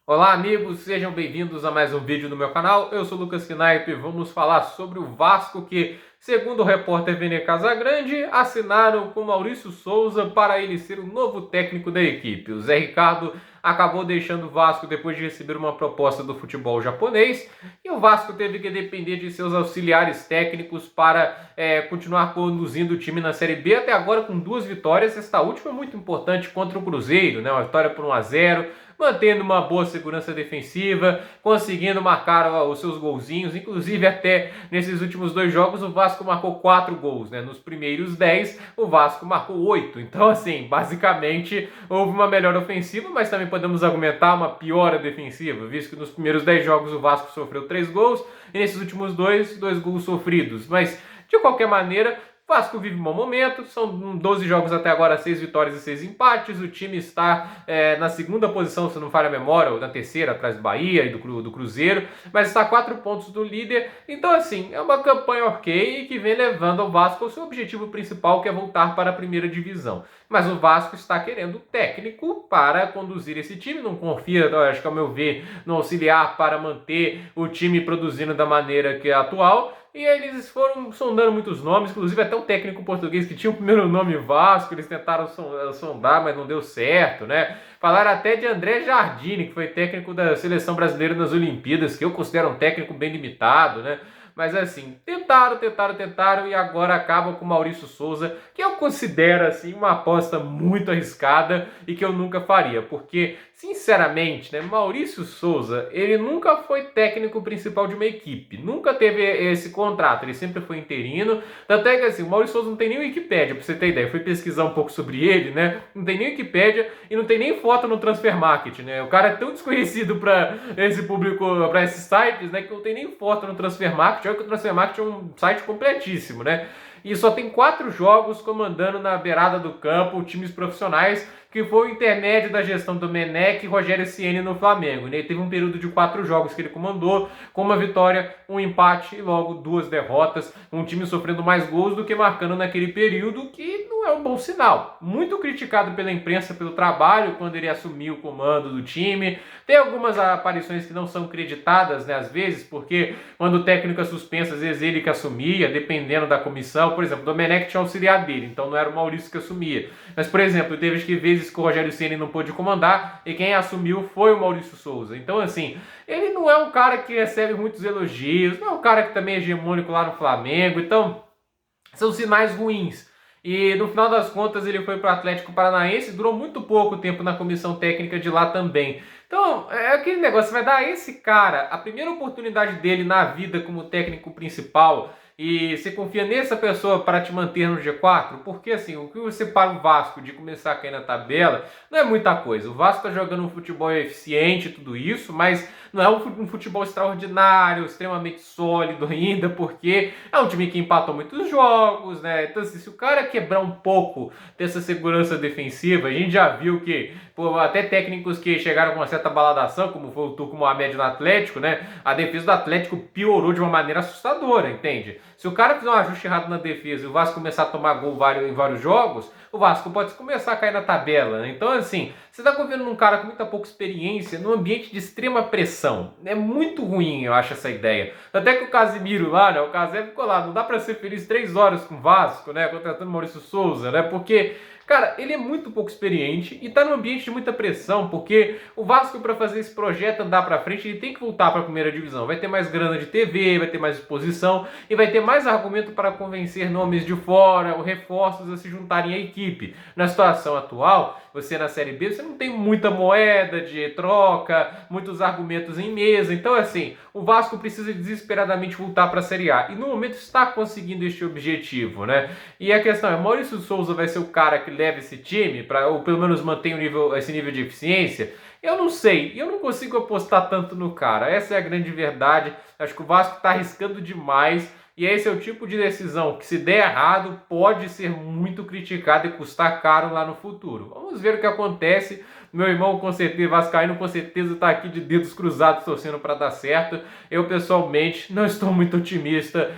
Olá amigos, sejam bem-vindos a mais um vídeo do meu canal. Eu sou o Lucas Knaip e vamos falar sobre o Vasco que, segundo o repórter Vene Casagrande, assinaram com Maurício Souza para ele ser o novo técnico da equipe. O Zé Ricardo acabou deixando o Vasco depois de receber uma proposta do futebol japonês e o Vasco teve que depender de seus auxiliares técnicos para continuar conduzindo o time na Série B, até agora com 2 vitórias. Esta última é muito importante contra o Cruzeiro, né? Uma vitória por 1-0, mantendo uma boa segurança defensiva, conseguindo marcar os seus golzinhos. Inclusive, até nesses últimos 2 jogos, o Vasco marcou 4 gols, né? Nos primeiros 10, o Vasco marcou 8. Então, assim, basicamente, houve uma melhora ofensiva, mas também podemos argumentar uma piora defensiva, visto que nos primeiros 10 jogos o Vasco sofreu 3 gols e nesses últimos 2 gols sofridos. Mas, de qualquer maneira, o Vasco vive um bom momento, são 12 jogos até agora, 6 vitórias e 6 empates. O time está na segunda posição, se não falha a memória, ou na terceira, atrás do Bahia e do Cruzeiro, mas está a 4 pontos do líder. Então, assim, é uma campanha ok que vem levando o Vasco ao seu objetivo principal, que é voltar para a primeira divisão. Mas o Vasco está querendo técnico para conduzir esse time, não confia, acho que ao meu ver, no auxiliar para manter o time produzindo da maneira que é atual. E eles foram sondando muitos nomes, inclusive até um técnico português que tinha o primeiro nome Vasco, eles tentaram sondar, mas não deu certo, né? Falaram até de André Jardine, que foi técnico da seleção brasileira nas Olimpíadas, que eu considero um técnico bem limitado, né? Mas assim, tentaram e agora acabam com o Maurício Souza, que eu considero assim uma aposta muito arriscada e que eu nunca faria, porque sinceramente, né, Maurício Souza, ele nunca foi técnico principal de uma equipe, nunca teve esse contrato, ele sempre foi interino. Tanto é que assim, o Maurício Souza não tem nem Wikipédia, pra você ter ideia. Eu fui pesquisar um pouco sobre ele, né? Não tem nem Wikipédia e não tem nem foto no Transfer Market, né? O cara é tão desconhecido para esse público, para esses sites, né, que não tem nem foto no Transfer Market. Olha que o Transfer Market é um site completíssimo, né? E só tem 4 jogos comandando na beirada do campo times profissionais, que foi o intermédio da gestão do Menec e Rogério Ceni no Flamengo. Ele teve um período de 4 jogos que ele comandou, com uma vitória, um empate e logo 2 derrotas, um time sofrendo mais gols do que marcando naquele período, que não é um bom sinal. Muito criticado pela imprensa pelo trabalho quando ele assumiu o comando do time. Tem algumas aparições que não são creditadas, né, às vezes, porque quando o técnico é suspenso, às vezes ele que assumia, dependendo da comissão. Por exemplo, o Domenech tinha auxiliar dele, então não era o Maurício que assumia. Mas, por exemplo, teve que vezes que o Rogério Ceni não pôde comandar e quem assumiu foi o Maurício Souza. Então, assim, ele não é um cara que recebe muitos elogios, não é um cara que também é hegemônico lá no Flamengo. Então, são sinais ruins. E no final das contas ele foi para o Atlético Paranaense, durou muito pouco tempo na comissão técnica de lá também. Então, é aquele negócio, você vai dar a esse cara a primeira oportunidade dele na vida como técnico principal e você confia nessa pessoa para te manter no G4? Porque assim, o que você para o Vasco de começar a cair na tabela não é muita coisa. O Vasco está jogando um futebol eficiente, tudo isso, mas não é um futebol extraordinário, extremamente sólido ainda, porque é um time que empatou muitos jogos, né? Então, assim, se o cara quebrar um pouco dessa segurança defensiva, a gente já viu que até técnicos que chegaram com uma certa baladação, como foi o Turco Mohamed no Atlético, né? A defesa do Atlético piorou de uma maneira assustadora, entende? Se o cara fizer um ajuste errado na defesa e o Vasco começar a tomar gol em vários jogos, o Vasco pode começar a cair na tabela, né? Então, assim, você está confiando num cara com muita pouca experiência, num ambiente de extrema pressão. É muito ruim, eu acho, essa ideia. Até que o Casimiro lá, né? O Casemiro ficou lá, não dá para ser feliz 3 horas com o Vasco, né? Contratando o Maurício Souza, né? Porque cara, ele é muito pouco experiente e tá num ambiente de muita pressão, porque o Vasco, para fazer esse projeto andar para frente, ele tem que voltar para a primeira divisão. Vai ter mais grana de TV, vai ter mais exposição e vai ter mais argumento para convencer nomes de fora ou reforços a se juntarem à equipe. Na situação atual, você na Série B, você não tem muita moeda de troca, muitos argumentos em mesa. Então, assim, o Vasco precisa desesperadamente voltar para a Série A. E no momento está conseguindo este objetivo, né? E a questão é, Maurício Souza vai ser o cara que leva esse time, ou pelo menos mantém esse nível de eficiência? Eu não sei, eu não consigo apostar tanto no cara. Essa é a grande verdade. Acho que o Vasco está arriscando demais. E esse é o tipo de decisão que, se der errado, pode ser muito criticado e custar caro lá no futuro. Vamos ver o que acontece, Meu irmão, com certeza, vascaíno, com certeza está aqui de dedos cruzados torcendo para dar certo. Eu, pessoalmente, não estou muito otimista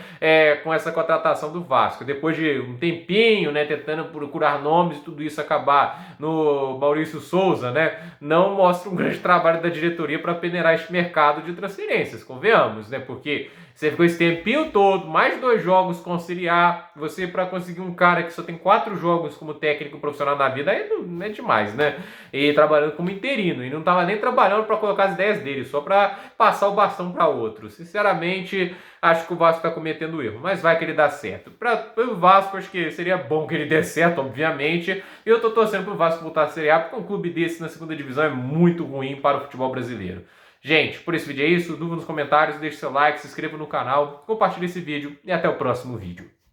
com essa contratação do Vasco. Depois de um tempinho, né, tentando procurar nomes e tudo isso acabar no Maurício Souza, né, não mostra um grande trabalho da diretoria para peneirar este mercado de transferências, convenhamos, né, porque você ficou esse tempinho todo, mais 2 jogos com Serie A, você para conseguir um cara que só tem 4 jogos como técnico profissional na vida, aí não é demais, né? E trabalhando como interino, e não estava nem trabalhando para colocar as ideias dele, só para passar o bastão para outro. Sinceramente, acho que o Vasco está cometendo erro, mas vai que ele dá certo. Para o Vasco, acho que seria bom que ele dê certo, obviamente. E eu tô torcendo para o Vasco voltar à Serie A, porque um clube desse na segunda divisão é muito ruim para o futebol brasileiro. Gente, por esse vídeo é isso. Dúvida nos comentários, deixe seu like, se inscreva no canal, compartilhe esse vídeo e até o próximo vídeo.